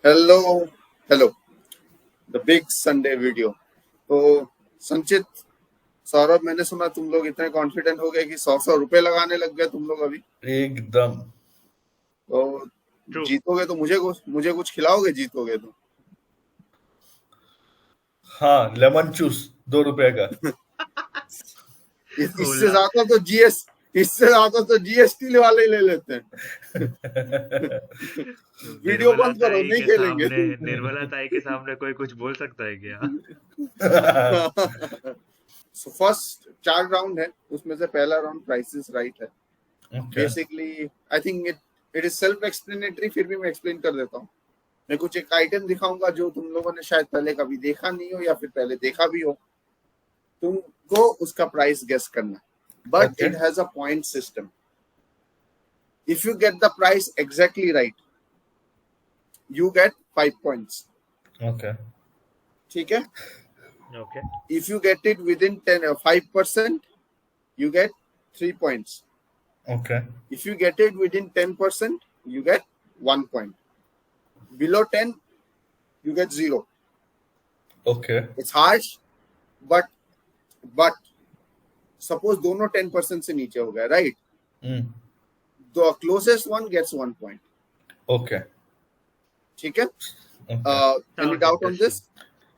Hello hello the big Sunday video. तो संचित, सौरभ, मैंने सुना तुम लोग इतने कॉन्फिडेंट हो गए कि 100 रुपए लगाने लग गए तुम लोग अभी। एकदम। तो ट्रू। जीतोगे तो मुझे कुछ खिलाओगे, जीतोगे तो। हाँ, लेमन जूस 2 रुपए का। इससे ओला ज्यादा तो जीएसटी वाले ही ले लेते हैं। वीडियो निर्मला बंद करो, ताई नहीं के खेलेंगे। सामने निर्मला ताई के सामने कोई कुछ बोल सकता है क्या? सो फर्स्ट 4 राउंड है, उसमें से पहला राउंड प्राइस इज राइट है। Okay. Basically I think it is self explanatory, फिर भी मैं एक्सप्लेन कर देता हूँ। मैं कुछ एक आइटम दिखाऊंगा जो तुम लोगों ने शायद पहले कभी देखा नहीं हो या फिर पहले देखा भी हो। तुमको उसका प्राइस गेस करना, but Okay. It has a point system. If you get the price exactly right, you get 5 points. Okay. ठीक है। Okay if you get it with in 5%, you get 3 points. Okay. If you get it within 10%, you get 1 point. Below 10, you get 0. Okay. It's harsh, but suppose दोनों 10% से नीचे हो गए, right? Mm. The closest one gets 1 point. Okay. ठीक है? Okay. Any Sounds doubt on this?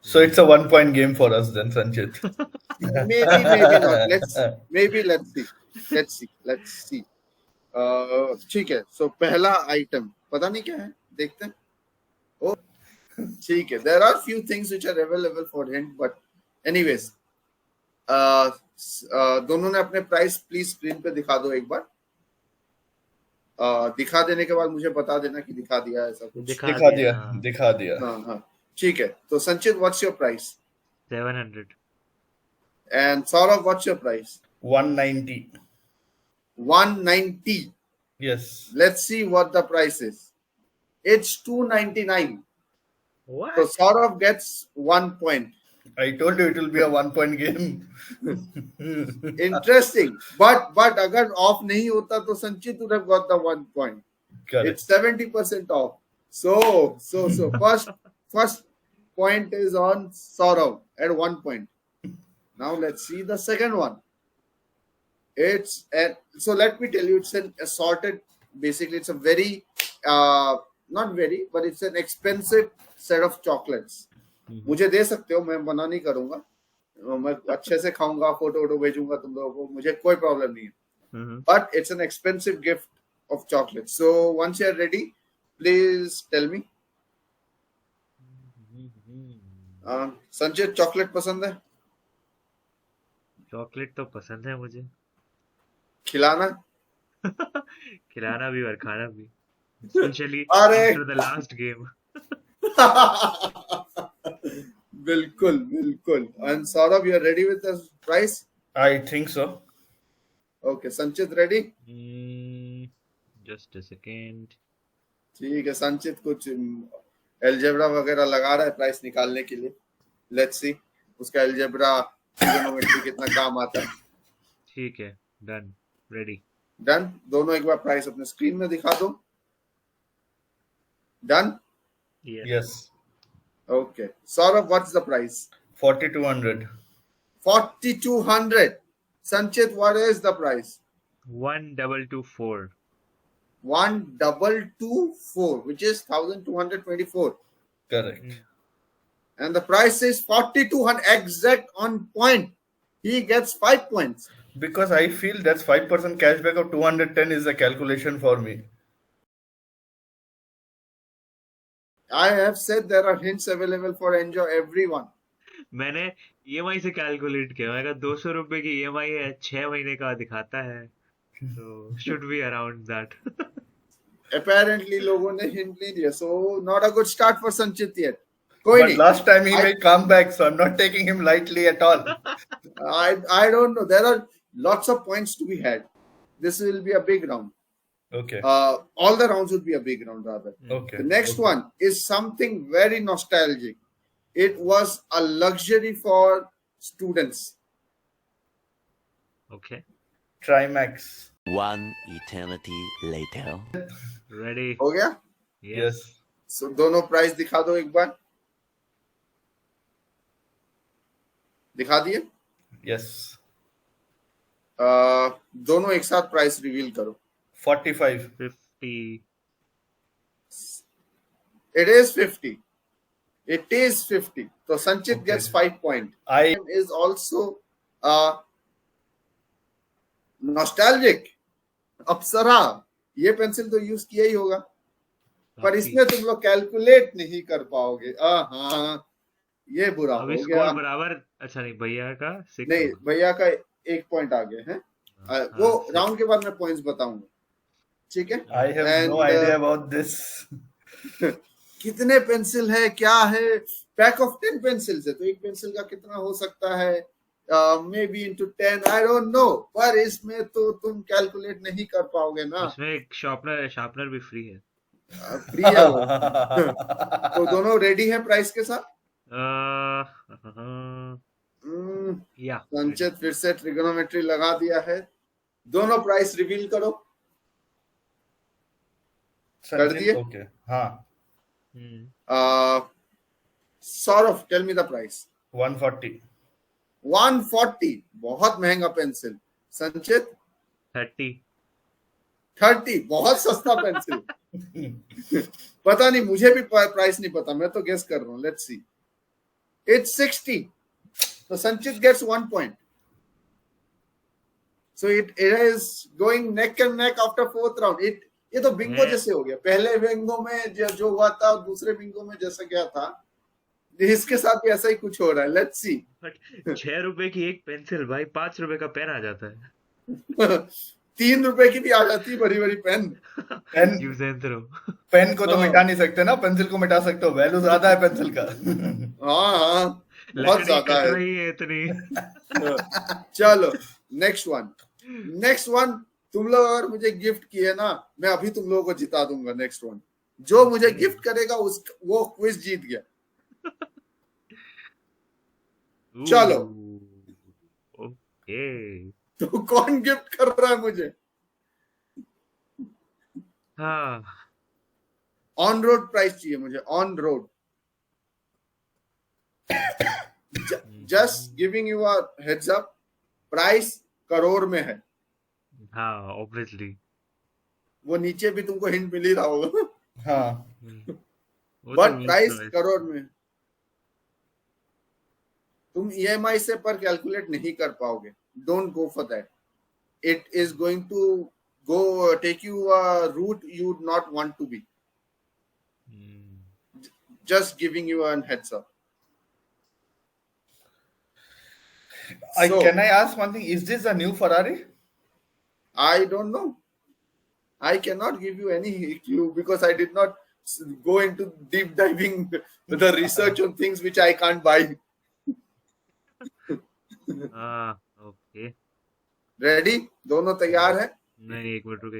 So it's a 1 point game for us then, Sanchit. Maybe not. Let's see. Let's see. ठीक है। So पहला आइटम पता नहीं क्या है, देखते हैं। Oh, ठीक है। There are few things which are available for hint, but anyways, दोनों ने अपने प्राइस प्लीज स्क्रीन पे दिखा दो एक बार। दिखा देने के बाद मुझे बता देना कि दिखा दिया, ऐसा कुछ। दिखा दिया। हाँ, ठीक है। तो संचित, what's your price? 700. And Saurabh, what's your price? 190. 190. Yes. Let's see what the price is. It's 299. What? So Saurav gets 1 point. I told you it will be a 1 point game. Interesting. But अगर off नहीं होता तो संचित would have got the 1 point. Correct. It's 70% off. So first point is on Saurav at 1 point. Now let's see the second one. So let me tell you, it's an assorted. Basically, it's a very not very, but it's an expensive set of chocolates. मुझे दे सकते हो, मैं मना नहीं करूंगा। मैं अच्छे से खाऊंगा, फोटो भेजूंगा तुम लोगों को, मुझे कोई प्रॉब्लम नहीं है। But it's an expensive gift of chocolate. So once you're ready, please tell me. संचित, चॉकलेट पसंद है? चॉकलेट तो पसंद है मुझे। खिलाना? खिलाना भी और खाना भी, especially अरे after the last game. बिल्कुल बिल्कुल। And Saurabh, you are ready with the price? I think so. Okay, संचित ready? Just a second. ठीक है। संचित कुछ एलजेब्रा वगैरह लगा रहा है प्राइस निकालने के लिए। लेट्स सी उसका एलजेब्रा ट्रिगोनोमेट्री कितना काम आता है। ठीक है, डन, रेडी। डन। दोनों एक बार प्राइस अपने स्क्रीन में दिखा दो। Done? Yes. Okay. Saurabh, what's the price? 4200. 4200. Sanchit, what is the price? 1224. 1224, which is 1224. Correct. And the price is 4200, exact on point. He gets 5 points. Because I feel that's 5% cashback of 210 is a calculation for me. I have said there are hints available for enjoy everyone. मैंने EMI से calculate किया, मैंने कहा 200 रुपए की EMI है, 6 महीने का दिखाता है, तो should be around that. Apparently लोगों ने hint नहीं दिया, so not a good start for Sanchit yet. कोई But नहीं। last time he made comeback, so I'm not taking him lightly at all. I don't know. There are lots of points to be had. This will be a big round. Okay. All the rounds would be a big round rather. Okay. The next one is something very nostalgic. It was a luxury for students. Okay. Trimax. One eternity later. Ready? हो गया? Yes. So, दोनों price दिखा दो एक बार, दिखा दिए? Yes. दोनों एक साथ प्राइस रिवील करो। 45। 50. It is 50. It is 50. So Sanchit Okay. gets 5 points. I Is also nostalgic. अप्सरा, ये पेंसिल तो यूज किया ही होगा, पर काफी। इसमें तुम लोग कैलकुलेट नहीं कर पाओगे। हाँ, ये बुरा अभी हो गया। स्कोर बराबर। अच्छा नहीं, भैया का 6 नहीं, होगा। भैया का 1 पॉइंट आगे है। वो six. राउंड के बाद मैं पॉइंट्स बताऊंगा, ठीक है? I have no And, idea about this. कितने पेंसिल है, क्या है? पैक ऑफ 10 पेंसिल्स है, तो एक पेंसिल का कितना हो सकता है? May be into 10, I don't know, पर इसमें तो तुम कैलकुलेट नहीं कर पाओगे ना। इसमें एक शार्पनर भी फ्री है। फ्री है वो। तो दोनों रेडी है प्राइस के साथ? या संचित फिर से ट्रिगोनोमेट्री लगा दिया है। दोनों प्राइस रिवील करो। कर दिए? ओके, हाँ। Saurabh, tell me the price. 140। 140, बहुत महंगा पेंसिल। संचित 30. बहुत सस्ता पेंसिल। पता नहीं, मुझे भी प्राइस नहीं पता, मैं तो गेस कर रहा हूँ। Let's see, it's 60। तो Sanchit gets 1 point. So it is going neck and neck after 4th round. ये तो बिंगो जैसे हो गया। पहले बिंगो में जो हुआ था, और दूसरे बिंगो में जैसा गया था, इसके साथ भी ऐसा ही कुछ हो रहा है। Let's see. 6 रुपए की एक पेंसिल भाई, 5 रुपए का पेन आ जाता है। 3 रुपए की भी आ जाती है बड़ी बड़ी pen. Use and throw. Pen को तो मिटा नहीं सकते ना, पेंसिल को मिटा सकते हो। वैल्यू ज्यादा है पेंसिल का। हाँ, बहुत ज्यादा है। रही है इतनी। चलो नेक्स्ट वन। तुम लोग अगर मुझे गिफ्ट किए ना, मैं अभी तुम लोगों को जिता दूंगा। नेक्स्ट वन, जो मुझे गिफ्ट करेगा वो क्विज जीत गया। चलो, ओके। तो कौन गिफ्ट कर रहा है मुझे? हाँ, ऑन रोड प्राइस चाहिए मुझे, on road. Just giving you a heads up, price crore में है। हाँ, ऑब्वियसली। वो नीचे भी तुमको हिंट मिल ही रहा होगा। हाँ, बट प्राइस करोड़ में। तुम ईएमआई से पर कैलकुलेट नहीं कर पाओगे। Don't go for that. It is going to go take you a route you would not want to be. Just giving you a heads up. Can I ask one thing? Is this a new Ferrari? I don't know. I cannot give you any clue because I did not go into deep diving the research on things which I can't buy. Okay. Ready? दोनों तैयार है? नहीं, एक minute रुक।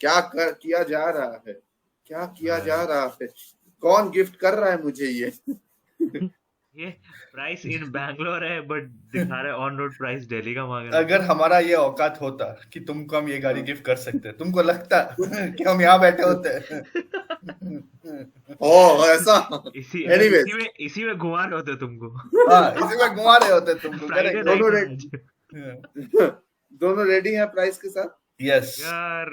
क्या किया जा रहा है? क्या किया जा रहा है? कौन गिफ्ट कर रहा है मुझे ये? ये प्राइस इन बैंगलोर है, बट दिखा रहा है ऑन रोड प्राइस दिल्ली का मांग रहा है। अगर हमारा ये औकात होता कि तुमको हम ये गाड़ी गिफ्ट कर सकते, तुमको लगता कि हम यहाँ बैठे होते? ओह, ऐसा। इसी में घुमा रहे होते तुमको। हाँ, इसी में घुमा रहे होते तुमको। दोनों रेडी हैं प्राइस के साथ? यस यार,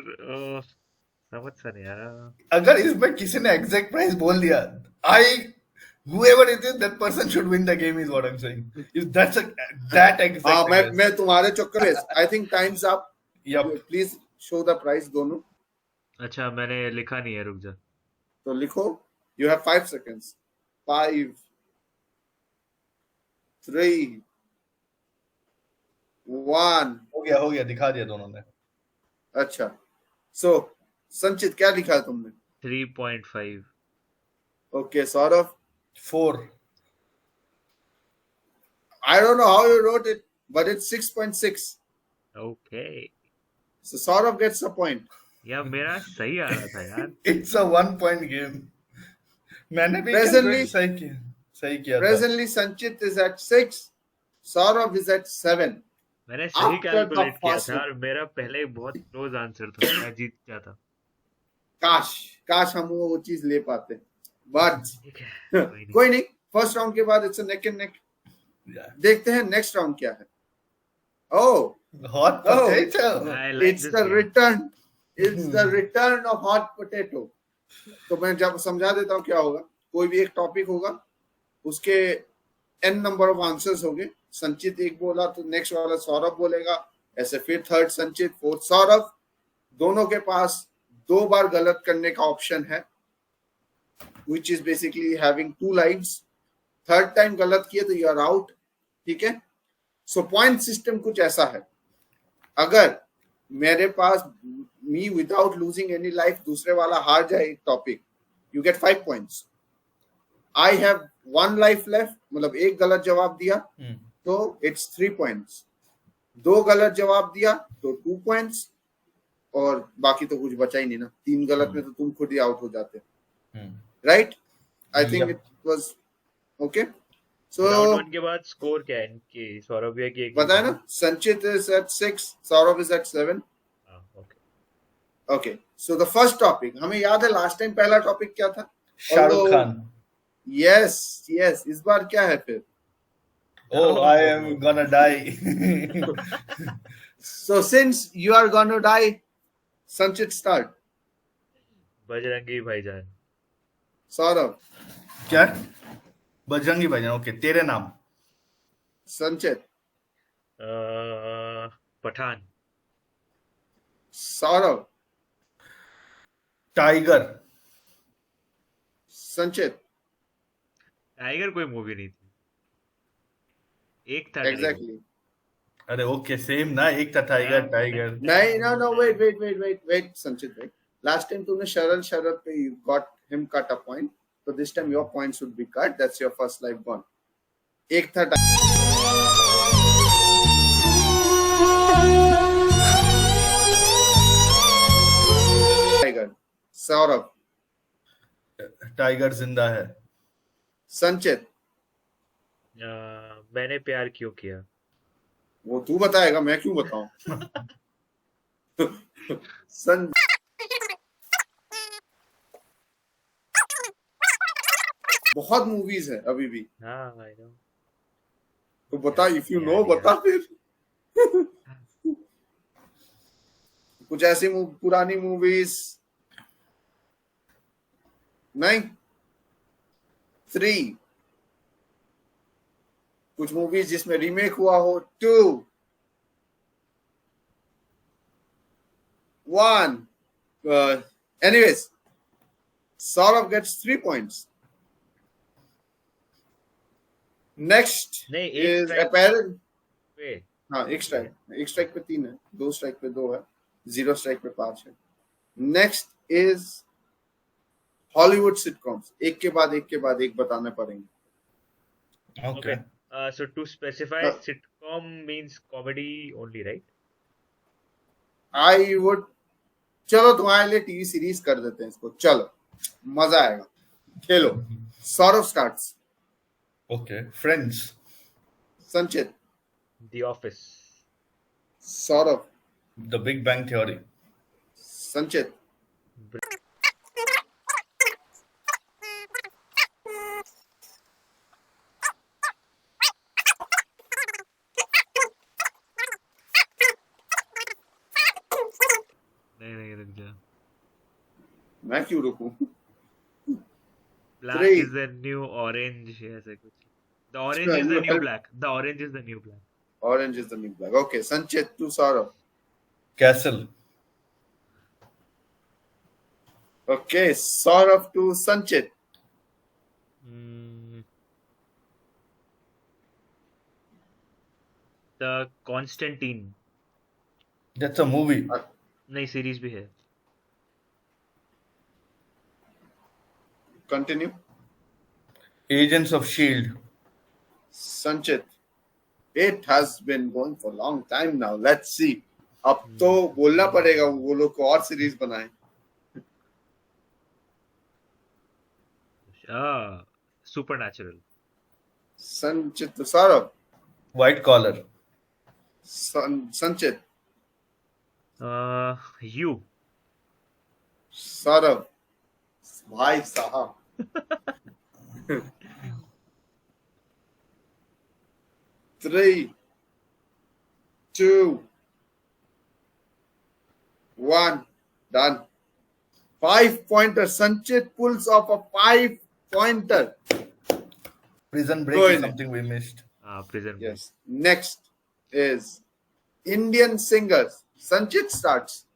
समझ सा नहीं यार। अगर इसमें किसी ने एग्जैक्ट प्राइस बोल दिया, whoever it is, that person should win the game is what I'm saying. If that's that exact. हाँ, मैं तुम्हारे चक्कर में। I think time's up. Yep. Please show the price दोनों। अच्छा, मैंने लिखा नहीं है, रुक जा। तो लिखो। You have 5 seconds. 5, 3, 1. हो गया, दिखा दिया दोनों ने। अच्छा, so संचित क्या लिखा है तुमने? 3.5. Okay, Saurabh? 4. I don't know how you wrote it, but it's 6.6. Okay. So Saurabh gets a point. यार, मेरा सही आ रहा था यार। It's a 1 point game. मैंने भी सही किया। Presently Sanchit is at 6, Saurabh is at 7. मैंने सही कैलकुलेट किया था और मेरा पहले बहुत क्लोज आंसर था, मैं जीत जाता। काश काश हम वो चीज ले पाते, बट ठीक है, कोई नहीं। कोई नहीं, फर्स्ट राउंड के बाद it's neck and neck. Yeah. देखते हैं नेक्स्ट राउंड क्या है। ओह Hot Oh, potato. I like it's this the game. return, it's the return of hot potato। तो मैं जब समझा देता हूँ क्या होगा। कोई भी एक टॉपिक होगा, उसके n नंबर ऑफ आंसर्स होंगे। संचित एक बोला तो नेक्स्ट वाला सौरभ बोलेगा, ऐसे फिर थर्ड संचित, फोर्थ सौरभ। दोनों के पास 2 बार गलत करने का ऑप्शन है, which is basically having 2 lines। Third time गलत किए तो यू आर आउट, ठीक है। सो पॉइंट सिस्टम कुछ ऐसा है, अगर मेरे पास me without losing any life दूसरे वाला हार जाए एक topic, you get 5 points. I have 1 life left, मतलब एक गलत जवाब दिया तो इट्स 3 पॉइंट्स, 2 गलत जवाब दिया तो 2 पॉइंट्स, और बाकी तो कुछ बचा ही नहीं ना। 3 गलत में तो तुम खुद ही आउट हो जाते, right. I think it was okay. So round 1 के बाद स्कोर क्या है इनकी? सौरभ भैया की एक बताया ना, Sanchit is at 6, Saurabh is at 7। Okay okay, so the first topic हमें याद है, लास्ट टाइम पहला टॉपिक क्या था? शाहरुख खान। यस यस, इस बार क्या है फिर? Oh, I am gonna die. So since you are gonna die, Sanchit start. Bajrangi भाईजान। सौरभ। क्या? बजरंगी भाईजान। ओके, तेरे नाम। संचित। पठान। सौरभ। टाइगर। संचित। टाइगर कोई मूवी नहीं थी, एक था एग्जैक्टली। अरे ओके, सेम ना, एक था टाइगर। टाइगर नहीं, नो वेट संचित, वेट। लास्ट टाइम तुमने शरण शरद पे you got him cut a point, so this time your points would be cut, that's your first life gone। एक था टाइगर। सौरभ। टाइगर जिंदा है। संचित। मैंने प्यार क्यों किया। वो तू बताएगा, मैं क्यों बताऊं। बहुत मूवीज है अभी भी। हाँ भाई नो। तो बता, इफ यू नो बता फिर। कुछ ऐसी पुरानी मूवीज नहीं? 3 कुछ मूवीज जिसमें रीमेक हुआ हो। 2 1 anyways, Saurabh gets 3 points। Next नहीं, is एक apparent। पे हाँ, एक स्ट्राइक पे 3 है, 2 स्ट्राइक पे 2 है, 0 स्ट्राइक पे 5 है। Next is Hollywood sitcoms. एक के बाद एक बताने पड़ेंगे। Okay. so to specify, sitcom means comedy only, right? I would, चलो तुम्हारे लिए टीवी सीरीज कर देते हैं इसको, चलो मजा आएगा, खेलो। सौरभ स्टार्ट्स। Okay, friends. संचित। The Office। Saurabh. The big bang theory. संचित। नहीं रुक जा। मैं क्यों रुकूं? Black 3 is the new orange, ऐसे कुछ। The orange is the new black। The orange is the new black। Orange is the new black। Okay, Sanchit to Saurabh। Castle. Okay, Saurabh to Sanchit। The Constantine। That's a movie. नई series भी है। Continue। Agents of shield. Sanchit। It has been going for a long time now। Let's see। अब तो बोलना पड़ेगा वो लोग को और सीरीज बनाए। Supernatural। Sanchit to Saurabh। White collar. Sanchit। You। Saurabh। भाई साहब 3, 2, 1, done. 5-pointer. Sanchit pulls off a 5-pointer. Prison Break कोई is नहीं. something we missed. Prison Yes. Next is Indian singers. Sanchit starts.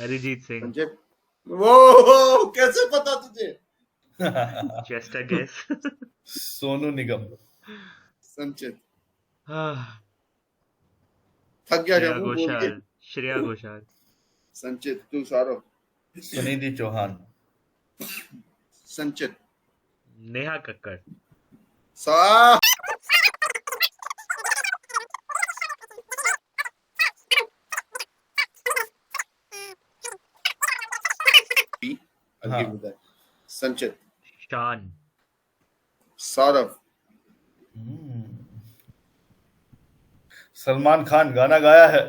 Arijit Singh Sanjay वो कैसे पता तुझे? Just a guess Sonu Nigam. संचित श्रेया थक गया क्या मुंह बोल के? घोषाल श्रेया घोषाल संचित तू सौरभ. Sunidhi Chauhan. संचित नेहा कक्कड़ सा I'll give you that. संचित शान सौरभ Salman Khan गाना गाया है.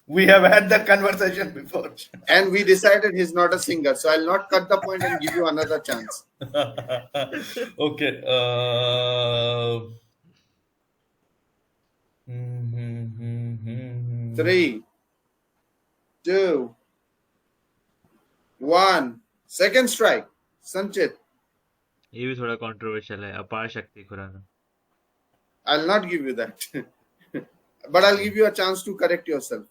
We have had that conversation before. and we decided he's not a singer, so I'll not cut the point and give you another chance. Okay. 3, 2, 1. Second strike. संचित ये भी थोड़ा controversial है अपार शक्ति Khurana I'll not give you that. But I'll give you a chance to correct yourself.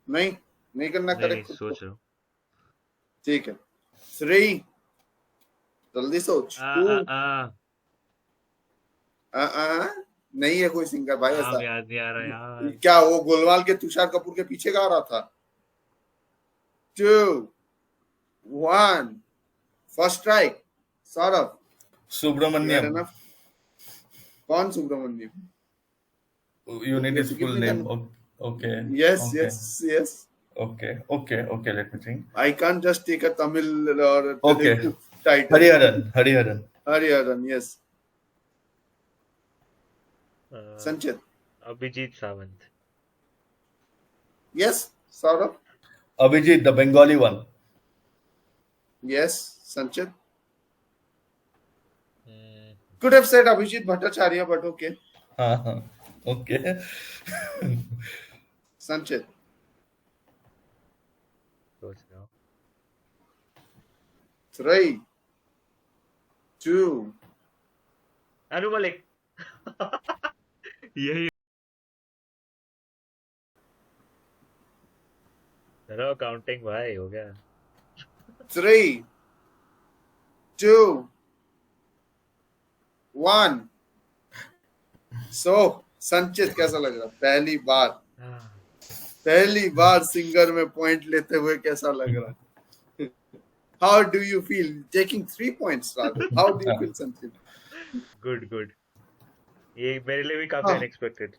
नहीं नहीं करना नहीं करेक्ट. सोच रहा हूँ ठीक है. 3. जल्दी सोच. 2. नहीं है कोई सिंगर भाई नाम ऐसा. याद नहीं आ रहा यार क्या वो गोलमाल के तुषार कपूर के पीछे गा रहा था? 2, 1. First strike. सौरभ Subramaniam. कौन Subramaniam? You need his full name. Okay. Yes, Okay. yes. Okay. Let me think. I can't just take a Tamil or Okay. Telugu title. Hariharan. Hariharan, yes. Sanchit. Abhijit Sawant Yes. Saurabh. Abhijit, the Bengali one. Yes. Sanchit. Could have said Abhijit Bhattacharya, but okay. Okay. Sanchit. सोच रहा हूँ 3, 2. अनु मलिक यही चलो counting भाई हो गया 3, 2, 1. So, संचित कैसा लग रहा? पहली बार सिंगर में पॉइंट लेते हुए कैसा लग रहा? How do you feel taking 3 points rather? How do you feel, Sanchit? Good ये मेरे लिए भी काफी अनएक्सपेक्टेड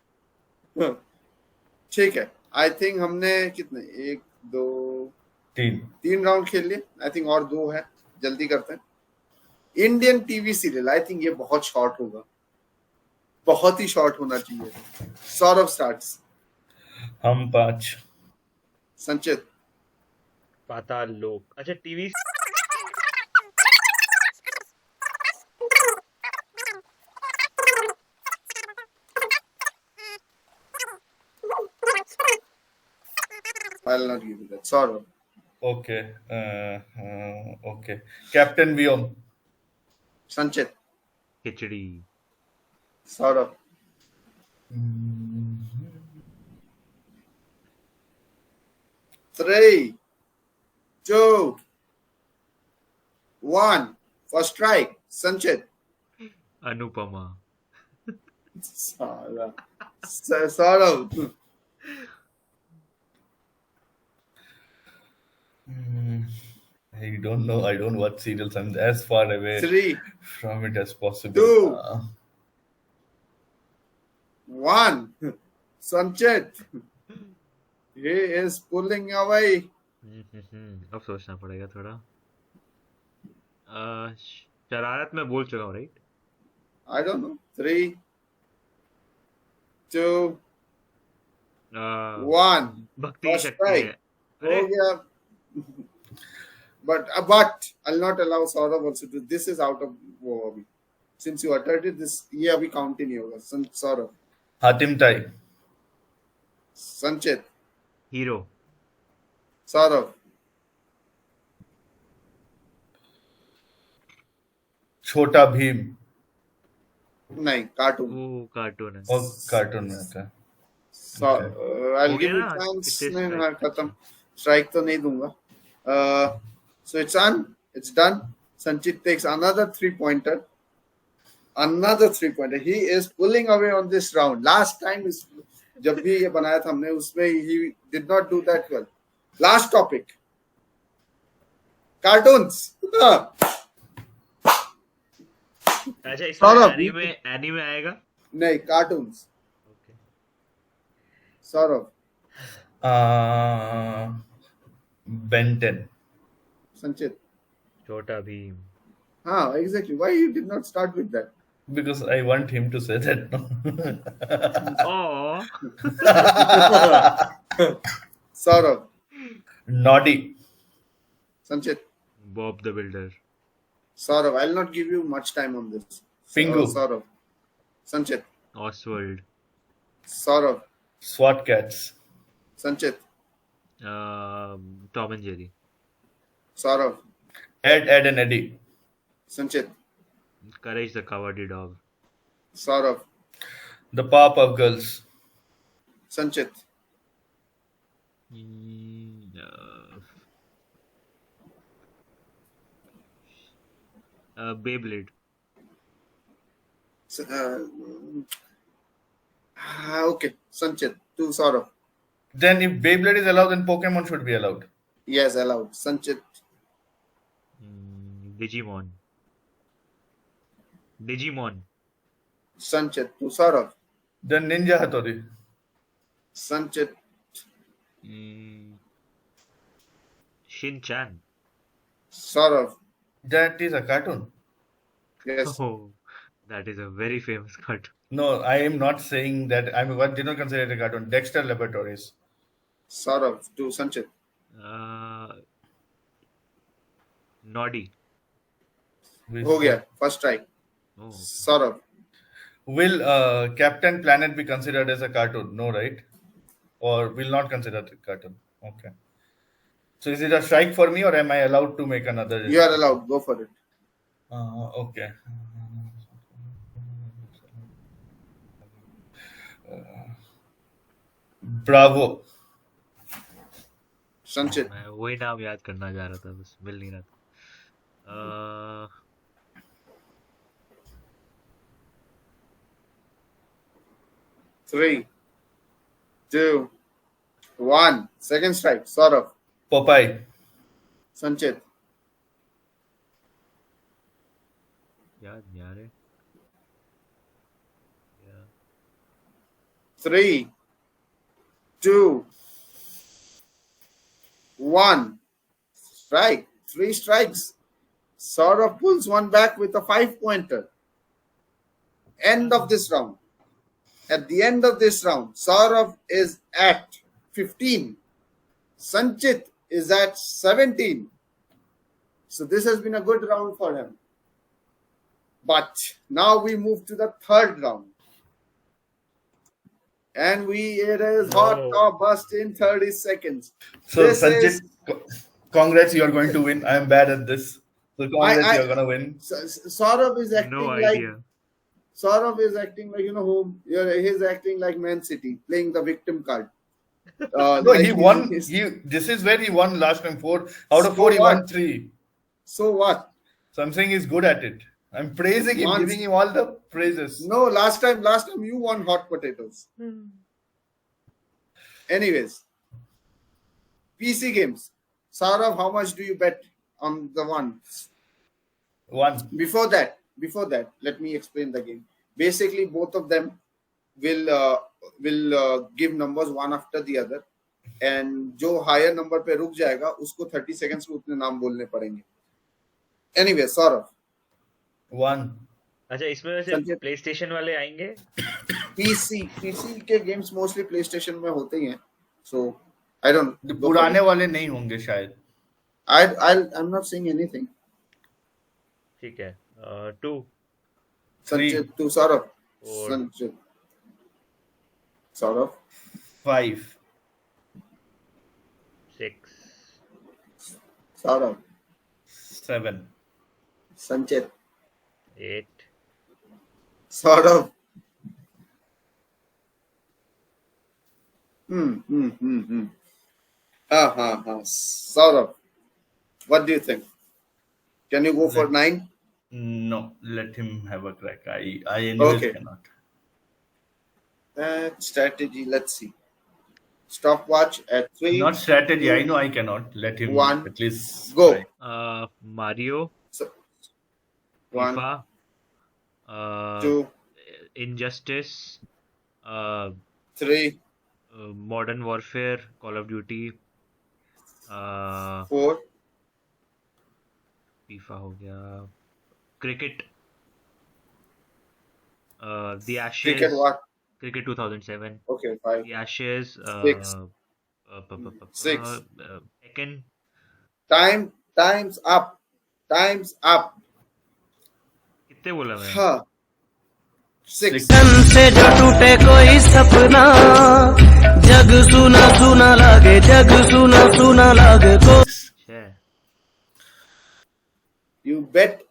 ठीक है. आई थिंक हमने कितने 1, 2, 3 राउंड खेल लिए. आई थिंक और 2 है. जल्दी करते हैं. Indian TV serial. I think ये बहुत शॉर्ट होगा. बहुत ही शॉर्ट होना चाहिए. सौरभ स्टार्ट्स. हम 5. संचित. पाताल लोक अच्छा TV I'll not give you that. Saurabh. Okay. Okay. Captain Vyom. Sanchit. Khichdi Saurabh. 3, 2, 1. First strike. Sanchit. Anupama Saurabh. I don't know. I don't watch serials. I'm as far away 3, from it as possible. 2, 1. Sanchit. He is pulling away. अब सोचना पड़ेगा थोड़ा शरारत में बोल चुका हूँ right I don't know. 3, 2, आ, 1. भक्ति First शक्ति strike. है. हो अरे गया. But I'll not allow Saurabh also to. This is out of war. Since you uttered it, this ये अभी count ही नहीं होगा. Saurabh. Hatim Tai. Sanchit. Hero. Saurabh. Chhota Bheem. नहीं, cartoon. वो कार्टून है. और कार्टून में था. So, I'll हो give गया you ना? chance. कितने नहीं, strike? हाँ, खत्म. Strike तो नहीं दूंगा. So it's on. It's done. Sanchit takes another 3-pointer. Another 3-pointer. He is pulling away on this round. Last time जब भी ये बनाया था हमने उसमें he did not do that well. Last topic. Cartoons. अच्छा इसमें Saurabh. एनीमे आएगा. नहीं, cartoons. Okay. Saurabh. Ben 10. Sanchit. छोटा भीम. हाँ, exactly. Why you did not start with that? Because I want him to say that. No? Oh. Saurabh. Noddy. Sanchit. Bob the Builder. Saurabh. I'll not give you much time on this. Pingu. Saurabh. Sanchit. Oswald. Saurabh. SWAT Cats. Sanchit. Tom and Jerry. Saurabh. Ed, Ed and Eddie. Sanchit. Courage the Cowardly Dog. Saurabh. The Powerpuff Girls. Sanchit. Beyblade. Okay. Sanchit. To Saurabh. Then if Beyblade is allowed, then Pokemon should be allowed. Yes, allowed. Sanchit. Digimon. Sanchit. To Saurabh. Then Ninja Hattori. Sanchit. Shin-chan. Saurabh. That is a cartoon. Yes. Oh, that is a very famous cartoon. No, I am not saying that. I did not consider it a cartoon. Dexter Laboratories. Saurabh. To Sanchit. Noddy. हो गया. First strike. Oh. Saurabh. Will Captain Planet be considered as a cartoon? No, right? Or will not consider it a cartoon? Okay. So is it a strike for me, or am I allowed to make another? You are allowed. Go for it. Okay. Bravo. Sanchit. मैं वही नाम याद करना जा रहा था बस मिल नहीं रहा था. 3, 2, 1. Second strike. Saurabh. Popeye. Sanchit. याद नहीं आ रहे. 3, 2, 1. Strike. 3 strikes. Saurabh pulls one back with a 5-pointer. End of this round. At the end of this round, Saurabh is at 15. Sanchit is at 17. So this has been a good round for him. But now we move to the third round. And it is hot top bust in 30 seconds. So This Sanchit, is- congrats, you are going to win. I am bad at this. So congrats, you are gonna win. Saurabh is acting No like idea. Saurabh is acting like whom? He's acting like Man City, playing the victim card. No, Like he won. he's- This is where he won last time. 4 out of 4, he So won what? 3. So what? So I'm saying he's good at it. I'm praising him, Once- giving him all the praises. No, last time you won hot potatoes. Anyways, PC games. Saurabh, how much do you bet on the one? 1. Before that, let me explain the game. Basically, both of them will give numbers one after the other, and जो higher number पे रुक जाएगा उसको 30 seconds में उतने नाम बोलने पड़ेंगे. Anyway, Saurabh. 1. अच्छा, इसमें वैसे संचित प्ले स्टेशन वाले आएंगे? पीसी के गेम्स मोस्टली प्ले स्टेशन में होते ही हैं, सो आई डोंट गो फॉर पुराने इट। वाले नहीं होंगे शायद। I am not saying anything. ठीक है। 2, थ्री, संचित टू, सौरभ, 4, संचित, सौरभ, 5, 6, सौरभ, 7, संचित, 8, सौरभ। हाँ, Saurabh, what do you think? Can you go for let 9? no, let him have a crack. I anyways Okay, cannot. that strategy, let's see. Stopwatch at 3, Not strategy. I 2, know I cannot. Let him 1, at least go. try. Mario, So, 1, FIFA, uh, 2, injustice, uh, 3, modern warfare, call of duty, 4, FIFA हो गया, cricket, the cricket Ashes, what? Cricket 2007, Okay, 5, the Ashes, 6, 6. Taken. Time's up. Time's up. कितने बोला मैं? हाँ, 6. तन से जो टूटे कोई सपना, जग सुना सुना लागे, जग सुना सुना लागे को। 6। You bet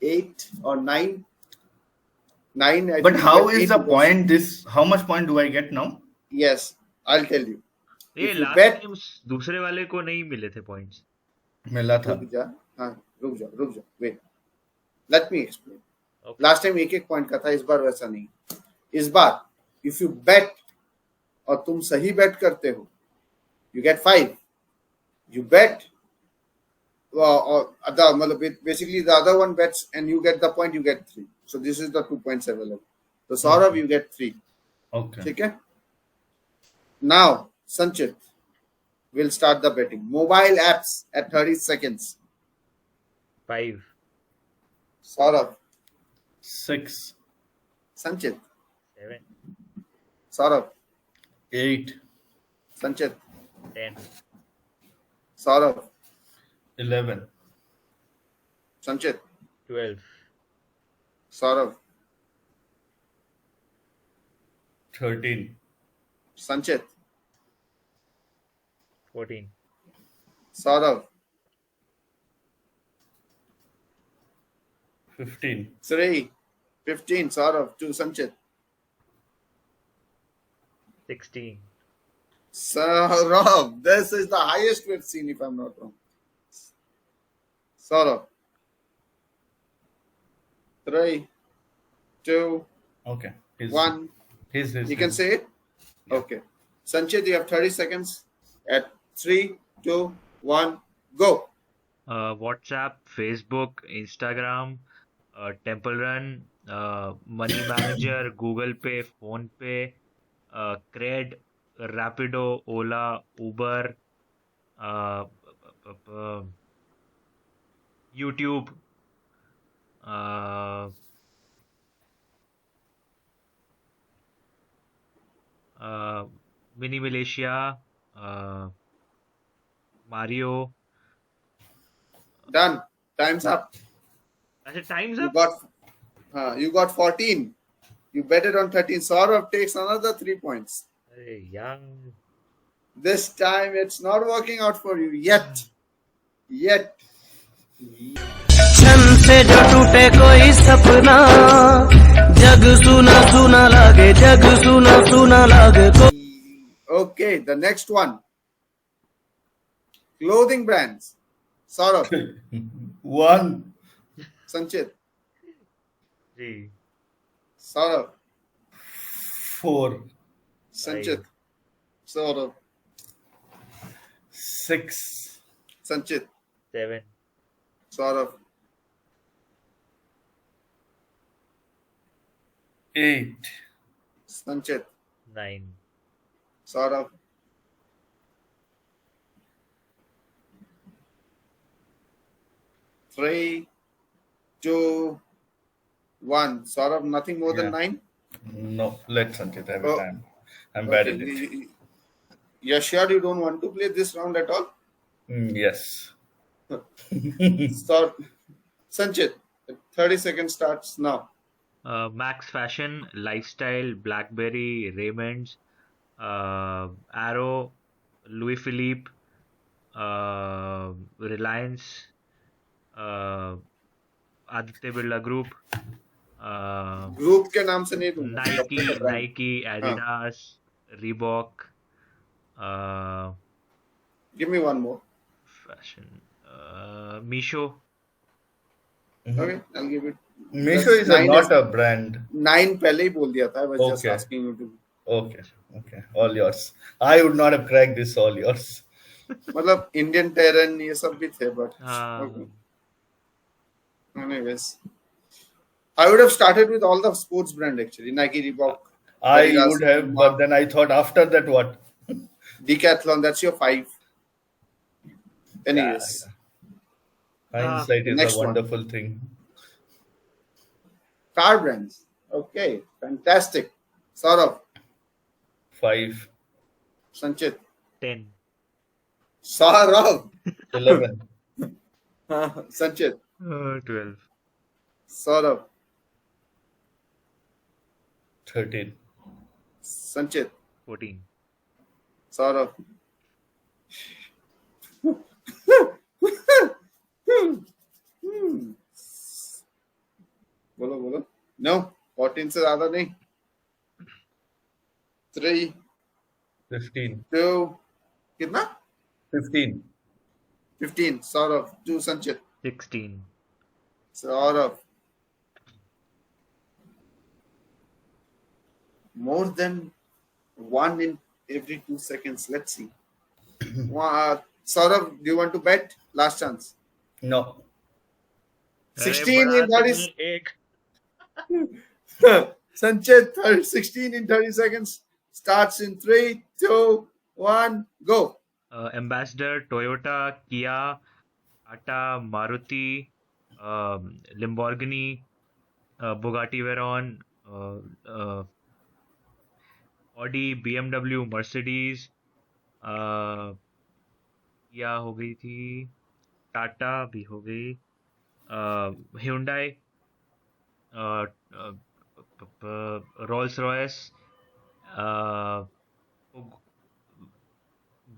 8 or 9. 9. I But think how you get is 8 the because- point? This how much point do I get now? Yes, I'll tell you. ये If you last bet, time दूसरे वाले को नहीं मिले थे पॉइंट्स। मिला था। रुक जा, हाँ, रुक जा, wait. Let me explain. Okay. Last time एक पॉइंट का था, इस बार वैसा नहीं। इस बार इफ यू बेट और तुम सही बेट करते हो, यू गेट 5. यू बेट मतलब basically the other one bets and you get the point, you get 3. So this is the 2 points available. So Saurabh, you get 3. Okay. ठीक है? Now Sanchit will start the betting. Mobile apps at 30 seconds. 5, Saurabh, 6, Sanchit, 7, Saurabh, 8, Sanchit, 10, Saurabh, 11, Sanchit, 12, Saurabh, 13, Sanchit, 14, Saurabh, 15, 3, 15, Saurabh, 2, Sanchit, 16, Saurabh, this is the highest we've seen if I'm not wrong. Saurabh, 3, 2, okay. 1. His. You can say it? Okay. Sanchit, you have 30 seconds. At 3, 2, 1, go. WhatsApp, Facebook, Instagram, Temple Run, Money Manager, Google Pay, Phone Pay, Cred, Rapido, Ola, Uber, YouTube, Mini Malaysia, Mario. Done. Time's up. अच्छा, time's You up. got 14. You betted on 13. Saurabh takes another 3 points. अरे यार, This time it's not working out for you yet. Yet. क्षण से जो टूटे कोई सपना, जग सुना सुना लागे, जग सुना सुना लागे को। Okay, the next one. Clothing brands. Saurabh, 1, Sanchit, 3, Saurabh, 4, Sanchit, Saurabh, 6, Sanchit, 7, Saurabh, 8, Sanchit, 9, Saurabh, 3, 2, 1. Saurabh, nothing more than Yeah. 9? No, let Sanchit have it. Oh, I'm bad okay. at it. You're sure you don't want to play this round at all? Yes. Start. Sanchit, 30 seconds starts now. Max Fashion, Lifestyle, Blackberry, Raymond's, Arrow, Louis Philippe, Reliance, Aditya Birla Group, group के नाम से नहीं दूंगा Nike, Adidas, Reebok, Give me one more. Fashion, Misho. Okay, I'll give it. Misho is Nine not a brand. 9 पहले ही बोल दिया था. I was just Okay. asking you to. Okay. All yours. I would not have cracked this. All yours. मतलब Indian Terran ये सब भी थे, but हाँ. okay. Anyways, I would have started with all the sports brand actually. Nike, Reebok, I Adidas, would have, but then I thought after that what? Decathlon. That's your 5. Anyways, Hindsight is next a one. wonderful thing. car brands. Okay, fantastic. Saurabh, 5, Sanchit, 10. Saurabh, 11, Sanchit, 12. Saurabh, 13. Sanchit, 14. Saurabh. बोलो no 14 से ज्यादा नहीं 3 15. 2 कितना 15. 15 Saurabh 2 Sanchit 16. Saurabh more than 1 in every 2 seconds. Let's see. Saurabh, do you want to bet? Last chance. No. 16 in 30. Sanchit, 16 in 30 seconds. Starts in 3, 2, 1, go. Ambassador, Toyota, Kia, Tata, Maruti, Lamborghini, Bugatti Veyron, Audi, BMW, Mercedes, Kia हो गई थी, टाटा भी हो गई, Hyundai, Rolls Royce,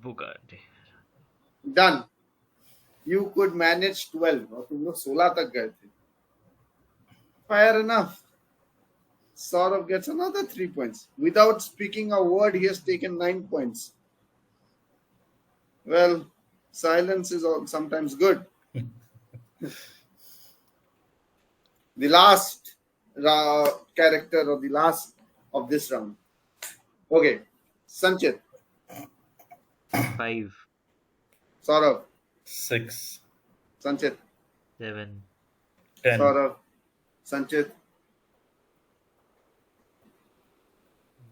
Bugatti. Done. You could manage 12 और तुम लोग 16 तक गए थे. Fair enough. Saurabh gets another 3 points. Without speaking a word, he has taken 9 points. Well, silence is sometimes good. The last character or the last of this round. Okay. Sanchit, 5, Saurabh, 6, Sanchit, 7, 10, Saurabh, Sanchit,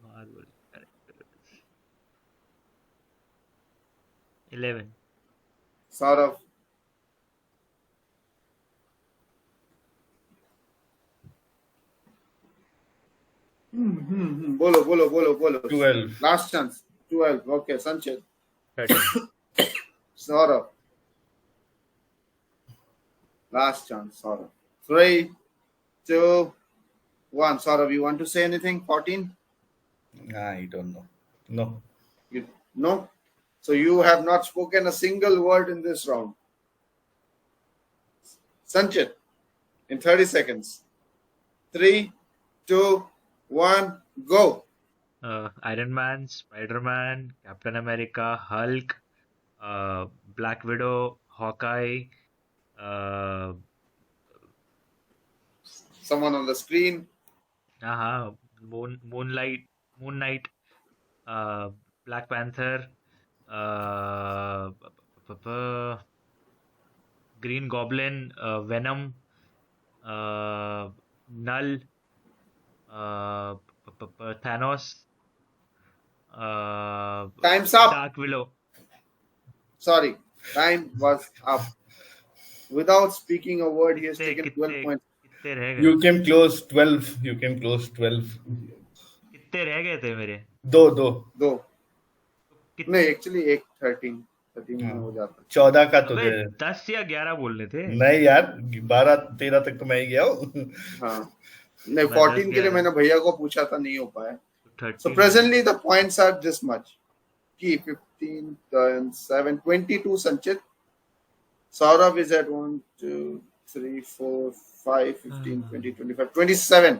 Marvel characters. 11, Saurabh, बोलो 12, last chance 12 okay Sanchit 13, Saurabh last chance Saurabh 3 2 1 Saurabh you want to say anything 14 I don't know. No. no so you have not spoken a single word in this round Sanchit in 30 seconds 3 2 1 go Iron Man, Spider-Man, Captain America, Hulk, Black Widow, Hawkeye, someone on the screen Moon Knight, Black Panther, Green Goblin, Venom, Null, Thanos, time's up Dark Willow. sorry time was up without speaking a word he has taken 12 points कितने रह You गए? came close 12. You came close 12. कितने रह गए थे मेरे? दो दो कित- नहीं, एक्चुअली एक 13 में हो जाता 14 का अबे तुझे 10 या 11 बोलने थे। नहीं यार 12 13 तक तो मैं ही गया हूँ हाँ नहीं, मैं 14 10 के लिए 11 मैंने भैया को पूछा था, नहीं हो पाया. So 13 presently the points are this much. Key 15, 7, 22 Sanchit. Saurav is at 1, 2, 3, 4, 5, 15, 20, 25, 27.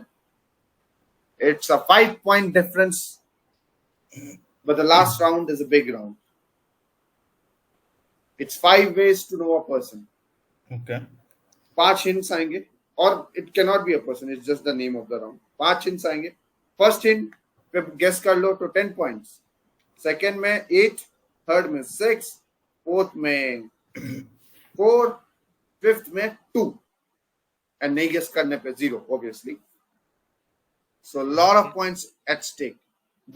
It's a 5-point difference. But the last round is a big round. It's 5 ways to know a person. Okay. 5 hints आएंगे, और it cannot be a person, it's just the name of the round. 5 hints आएंगे. First hint पे guess कर लो तो 10 points. Second में 8, third में 6, fourth में 4, fifth में 2, and नहीं guess करने पे 0 obviously. So a lot of points at stake.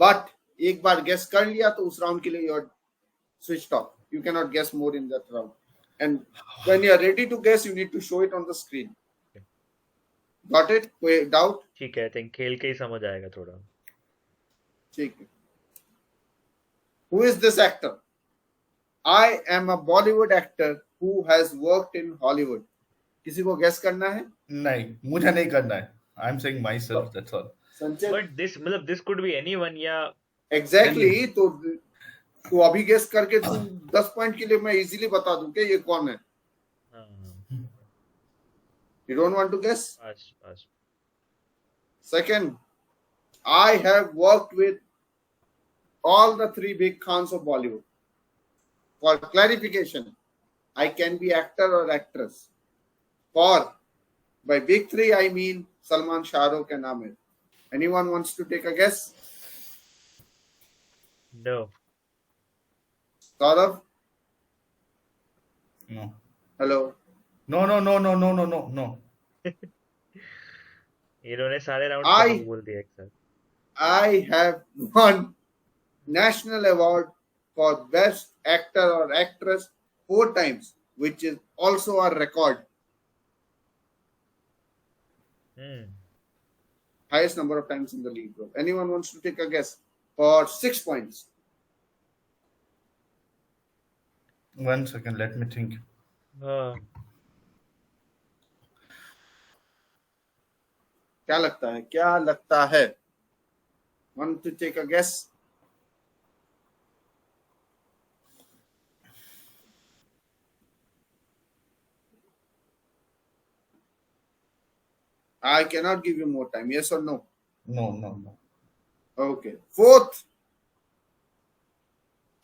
But एक बार guess कर लिया तो उस round के लिए you're switched off. You cannot guess more in that round. And when you are ready to guess, you need to show it on the screen. Got it? कोई doubt? ठीक है, आई थिंक खेल के ही समझ आएगा थोड़ा। ठीक है. Who is this actor? I am a Bollywood actor who has worked in Hollywood. किसी को guess करना है? नहीं मुझे नहीं करना है. I'm saying myself, that's all. Sanjay. But this could be anyone या Exactly. तो अभी guess करके तू 10 पॉइंट के लिए मैं easily बता दूं कि ये कौन है. You don't want to guess? Pass Second, I have worked with all the 3 big khans of Bollywood. For clarification, I can be actor or actress. For by big 3, I mean Salman, Shah Rukh, and Amir. Anyone wants to take a guess? No. Saurav? No. Hello. No. इन्होंने सारे round I- बोल दिया एक साथ। I have won National Award for Best Actor or Actress 4 times, which is also a record. Highest number of times in the league group. Anyone wants to take a guess? For 6 points. 1 second, let me think. क्या लगता है? Want to take a guess? I cannot give you more time. Yes or no? No. Okay. Fourth,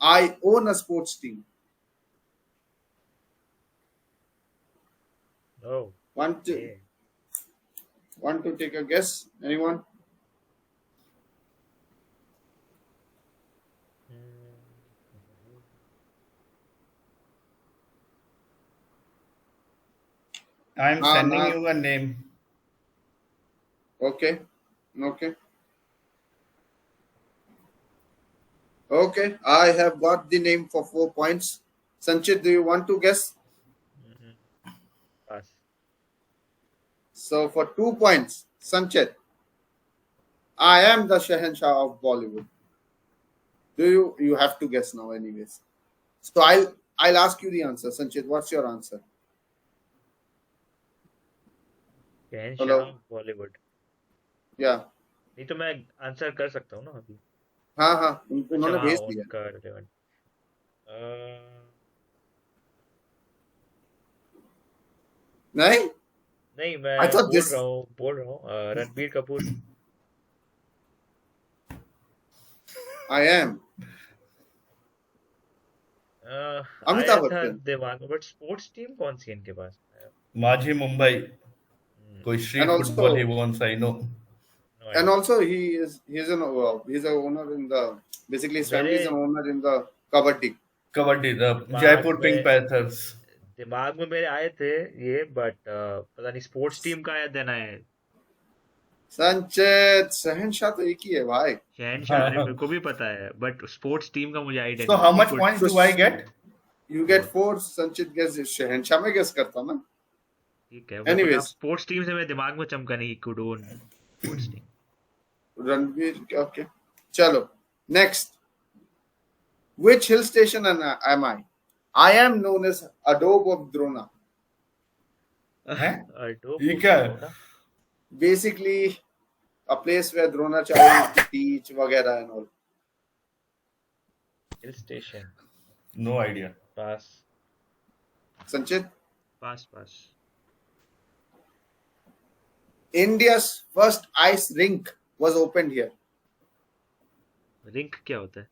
I own a sports team. Oh, Want to take a guess? Anyone? I'm sending you a name. Okay. I have got the name for 4 points. Sanchit, do you want to guess? Pass. So for 2 points, Sanchit, I am the Shahenshah of Bollywood. You have to guess now anyways. So I'll ask you the answer. Sanchit, what's your answer? Hello? Bollywood. Yeah. नहीं तो मैं answer कर सकता हूँ ना अभी। हाँ, उन्होंने भेज दिया. उनका relevant। नहीं मैं I thought बोल रहा हूँ रणबीर कपूर। I am. अमिताभ बच्चन। दिमाग में, बट स्पोर्ट्स टीम कौन सी है इनके पास? माझी मुंबई. कोई street And also- football he wants, I know. No And idea। also he's an owner in the, basically his family is an owner in the kabaddi. Kabaddi, the Mark Jaipur में- Pink Panthers. दिमाग में मेरे आए थे ये, but पता नहीं sports team का आया देना है। संचित, शहनशाह तो एक ही है भाई. शहनशाह मेरे को भी पता है, बट स्पोर्ट्स टीम का मुझे idea So how much points do I get? You get 4. संचित guess शहनशाह में guess करता ना. ठीक है, Anyways. स्पोर्ट्स टीम से मेरे दिमाग में चमका नहीं, कुडोन स्पोर्ट्स टीम। रणवीर, okay. चलो, next. Which hill station am I? I am known as Adobe of Drona. ये क्या है? Basically, a place where Dronacharya used to teach, वगैरह and all. Hill station, No idea. Pass Sanchit, pass pass. India's first ice rink was opened here. Rink क्या होता है?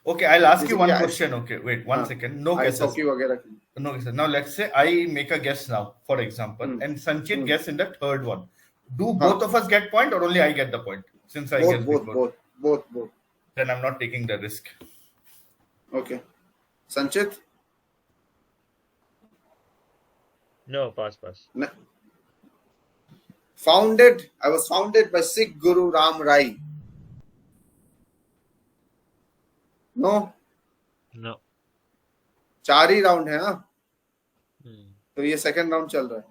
Okay, I'll ask you one Basically, question. Okay, wait one हाँ, second. No ice guesses. hockey वगैरह की. No guesses. Now let's say I make a guess now, for example, and Sanchit guess in the third one. Do both of us get point or only I get the point? Since I guess before. Both. Then I'm not taking the risk. Okay. Sanchit? No, pass pass. I was founded by Sikh Guru Ram Rai. No? No. 4 ही round है, हाँ? हम्म, तो ये second round चल रहा है.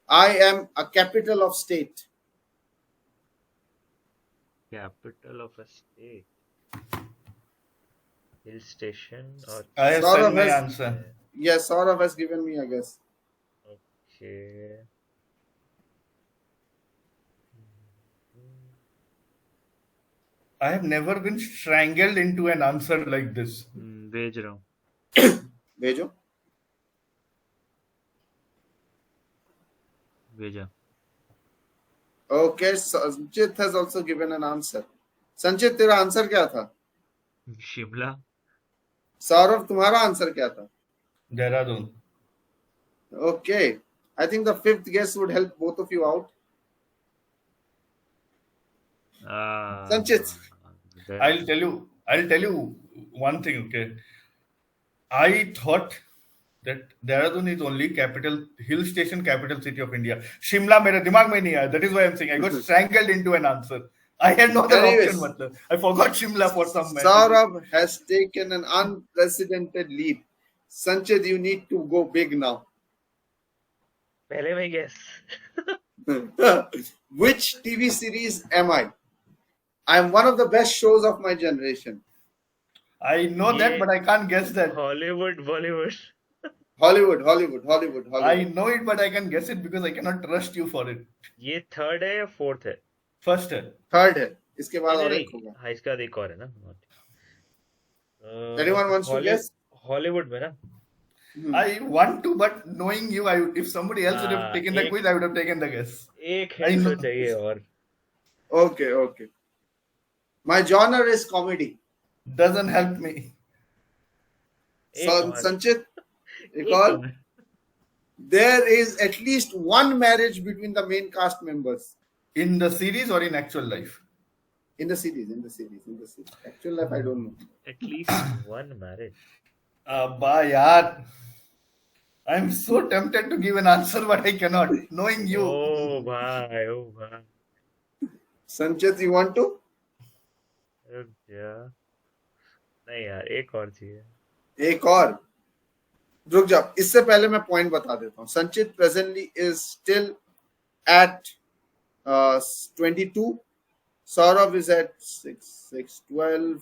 I am a capital of state. Capital of a state, hill station और I have Saurav said my has- answer. Yes, Saurav has given me a guess. Okay. I have never been strangled into an answer like this. भेज रहा हूँ, भेजो. भेजा। Okay, Sanchit has also given an answer. Sanchit, तेरा answer क्या था? शिमला। सौरभ, तुम्हारा answer क्या था? Dehradun. Okay, I think the fifth guess would help both of you out. Sanchit. I'll tell you one thing, okay? I thought that Dehradun is only hill station capital city of India. Shimla मेरे दिमाग में नहीं आया. That is why I'm saying I got strangled into an answer. I had no other Anyways. option. मतलब. I forgot Shimla for some reason. Saurabh has taken an unprecedented lead. Sanchit, you need to go big now. पहले में guess. Which TV series am I? I am one of the best shows of my generation. I know that, but I can't guess that. Hollywood, Bollywood. Hollywood. I know it, but I can guess it because I cannot trust you for it. ये third है या fourth है? First है. Third है. इसके बाद और नहीं, एक होगा. हाँ, इसका एक और है ना। Anyone wants to guess? Hollywood में ना? I want to, but knowing you, if somebody else would have taken the quiz, I would have taken the guess. एक I है know. तो चाहिए और। Okay. My genre is comedy. Doesn't help me. एक और। Sanchit, एक recall. और। There is at least one marriage between the main cast members. In the series or in actual life? In the series. Actual life, I don't know. At least one marriage. Bah, yaar. I'm so tempted to give an answer, but I cannot. Knowing you. ओ भाई। Sanchit, you want to? रुक जा। नहीं यार, एक और चाहिए। एक और. रुक जा. इससे पहले मैं पॉइंट बता देता हूँ. Sanchit presently is still at 22. Saurabh is at 6, 12,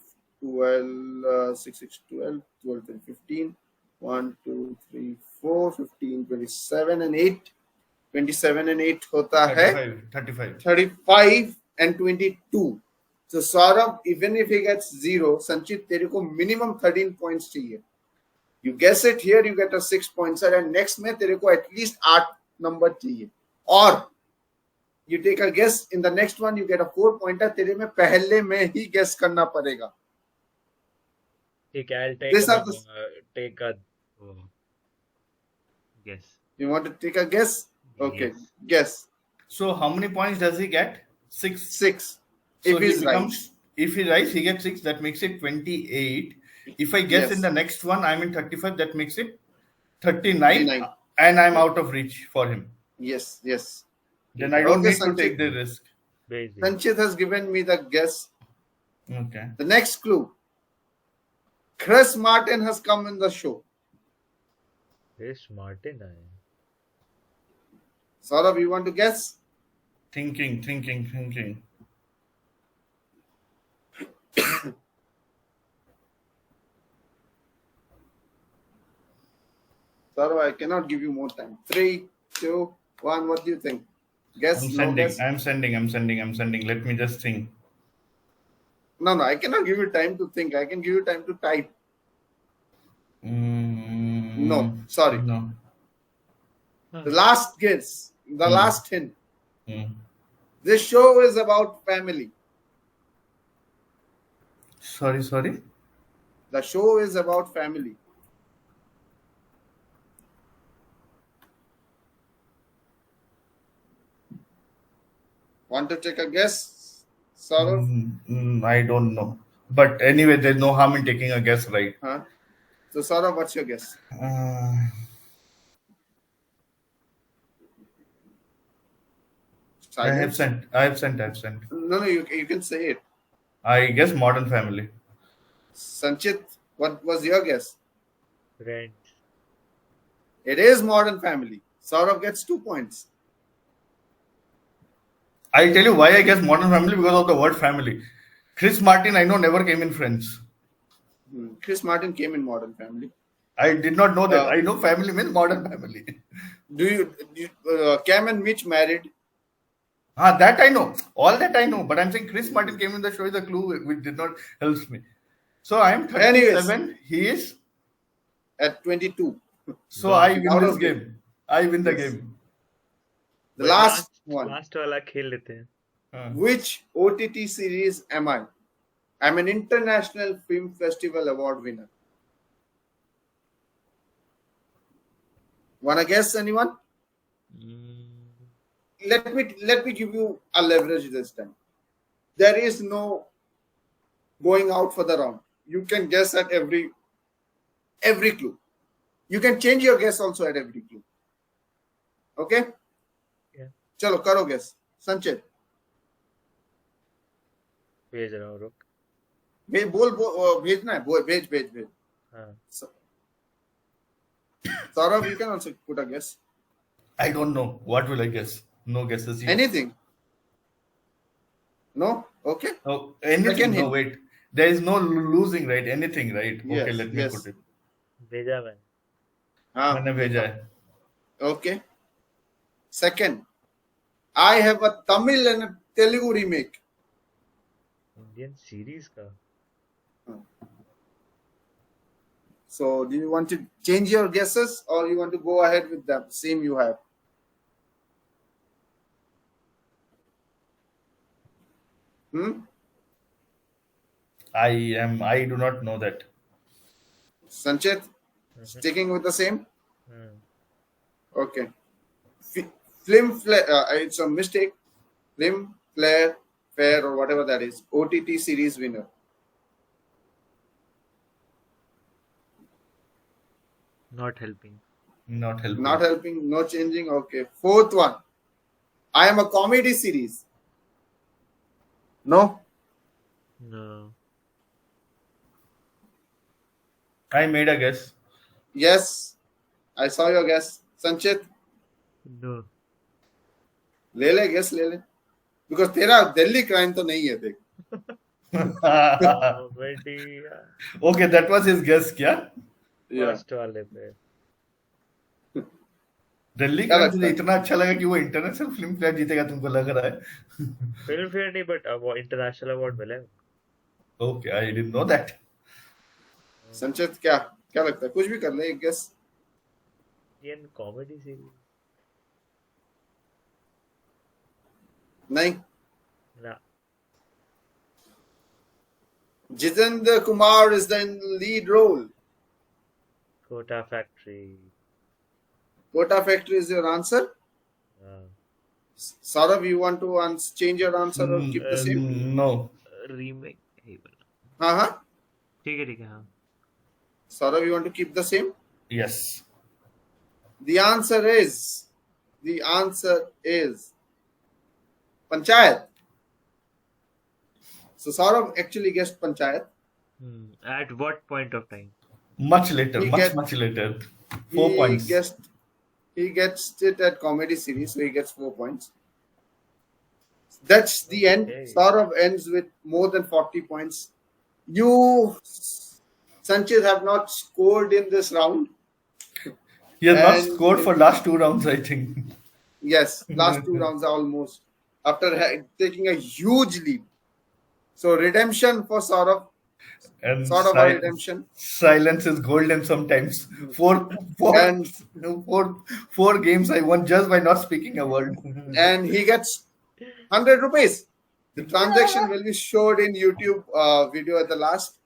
6, 12, 15, 1, 2, 3, 4, 15, 27 and 8. 27 and 8 होता है 35. 35 and 22. So Saurabh, even if he gets 0, Sanchit, तेरे को minimum 13 points चाहिए. You guess it here, you get a 6 points, and next में तेरे को at least 8 number चाहिए. और you take a guess in the next one, you get a 4 pointer. तेरे में पहले में ही guess करना पड़ेगा. ठीक है, I'll These are take a guess. You want to take a guess? Okay, guess. So how many points does he get? 6. 6. So If he's right. If he writes, he gets 6. That makes it 28. If I guess Yes. in the next one, I'm in 35. That makes it 39. 39. And I'm out of reach for him. Yes. Then I don't Okay, need to Sanchit. take the risk. भेज दी। Sanchit has given me the guess. Okay. The next clue. Chris Martin has come in the show. Chris Martin आए। Saurabh, you want to guess? Thinking. Saurabh, I cannot give you more time. 3, 2, 1. What do you think? Guess? No guess? I'm sending. Let me just think. No, I cannot give you time to think. I can give you time to type. No, sorry. No. The last guess, the last hint. Hmm. This show is about family. Sorry. The show is about family. Want to take a guess, Saurabh? I don't know. But anyway, there's no harm in taking a guess, right? Huh? So, Saurabh, what's your guess? I have Silence? sent. No, you can say it. I guess Modern Family. Sanchit, what was your guess? Rent. It is Modern Family. Saurabh gets 2 points. I'll tell you why I guess Modern Family, because of the word family. Chris Martin, I know, never came in Friends. Chris Martin came in Modern Family. I did not know that. I know family means Modern Family. Cam and Mitch married? That I know. All that I know. But I'm saying Chris Martin came in the show is a clue which did not help me. So I'm 37. He is at 22. So I win this game. I win the game. The last one. Last वाला खेल लेते हैं. Which OTT series am I? I'm an International Film Festival Award winner. Wanna guess, anyone? Let me give you a leverage this time. There is no going out for the round. You can guess at every clue. You can change your guess also at every clue. Okay? Yeah. Chalo, karo guess. Sanchit. भेज रहा हूँ रुक. बोल भेजना है. भेज. हाँ. Saurabh, you can also put a guess. I don't know. What will I guess? No guesses. Anything? No? Okay. Oh, anything. No, wait. There is no losing, right? Anything, right? Yes, okay, let me put it. भेजा मैंने. मैंने भेजा है. Okay. Second, I have a Tamil and a Telugu remake. Indian series का. So, do you want to change your guesses or you want to go ahead with the same you have? I do not know that. Sanchit, sticking with the same? Okay. It's a mistake. Film, Flare, Fair, or whatever that is. OTT series winner. Not helping. Not helping, no changing. Okay. Fourth one. I am a comedy series. No? No. I made a guess. Yes. I saw your guess. Sanchit? No. ले guess ले. Because तेरा Delhi crime तो नहीं है देख. Comedy. Okay, that was his guess, क्या? First वाले पे. दिल्ली का मुझे इतना अच्छा लगा कि वो इंटरनेशनल फिल्म फेयर जीतेगा तुमको लग रहा है. फिल्म फेयर नहीं बट वो इंटरनेशनल अवार्ड मिला है. Okay, I didn't know that. संचित क्या लगता है? कुछ भी कर ले एक गेस. Indian comedy series. नहीं. ना. Jitendra Kumar is the lead role. Kota Factory. Kota Factory is your answer? Saurabh, you want to change your answer or keep the same? No. Remake. हाँ. ठीक है हाँ. Saurabh, you want to keep the same? Yes. The answer is Panchayat. So Saurabh actually guessed Panchayat. At what point of time? Much later. Much later. 4 points. He gets it at comedy series, so he gets 4 points. That's the end. Okay. Saurav ends with more than 40 points. You, Sanchit, have not scored in this round. He has not And- scored for last 2 rounds, I think. Yes, last 2 rounds are almost after taking a huge lead. So redemption for Saurav, And sort of a redemption. silence is golden sometimes. And- Four games I won just by not speaking a word. And he gets 100 rupees. The transaction will be showed in YouTube video at the last.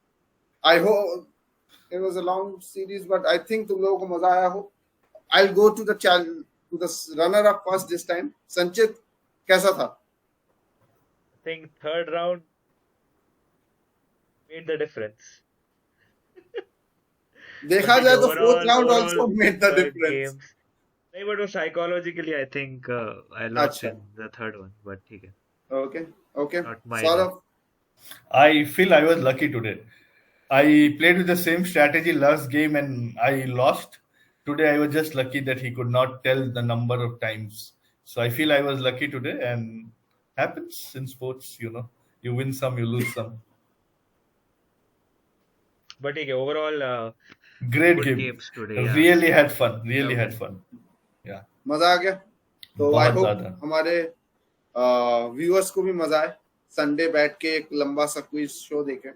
I hope it was a long series, but I think तुम लोगों को मजा आया हो. I'll go to the channel to the runner-up first this time. Sanchit, कैसा था? I think third round made the difference. देखा But जाए तो overall- fourth round also overall made the third difference. games- नहीं, but psychologically, I think I lost अच्छा. in the third one. But ठीक है. Okay. Not my Saurav, I feel I was lucky today. I played with the same strategy last game and I lost. Today I was just lucky that he could not tell the number of times. So I feel I was lucky today, and happens in sports, you know. You win some, you lose some. But ठीक है. Overall, Great good game. games today. Yeah. Really had fun. Really Yeah. had fun. Yeah. मजा आ गया. तो बहुत I hope ज्यादा. हमारे viewers को भी मजा आए. संडे बैठ के एक लंबा सा क्विज शो देखें.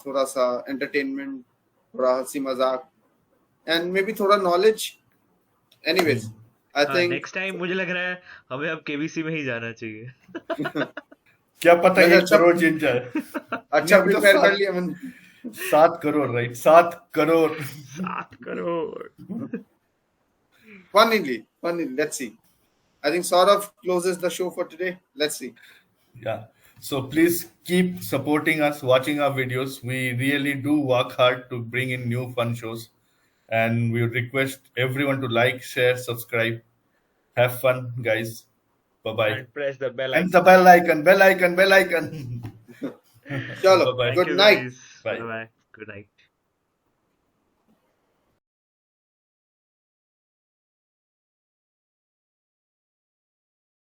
थोड़ा सा एंटरटेनमेंट, थोड़ा हंसी मजाक, एंड मे बी थोड़ा knowledge. Anyways, I think next time मुझे लग रहा है हमें अब केबीसी में ही जाना चाहिए. क्या पता मैंने 1 अच्छा- करोड़ जीत जाए. अच्छा नहीं, प्रिपेयर तो कर लिया मैंने. 7 crore, right? 7 crore. 7 crore. Funnily, let's see. I think Saurav closes the show for today. Let's see. Yeah. So please keep supporting us, watching our videos. We really do work hard to bring in new fun shows. And we would request everyone to like, share, subscribe. Have fun, guys. Bye-bye. And press the bell And icon. the bell icon, bell icon, bell icon. Chalo, Bye-bye. good Thank you, night. guys. Bye. Bye-bye. Good night.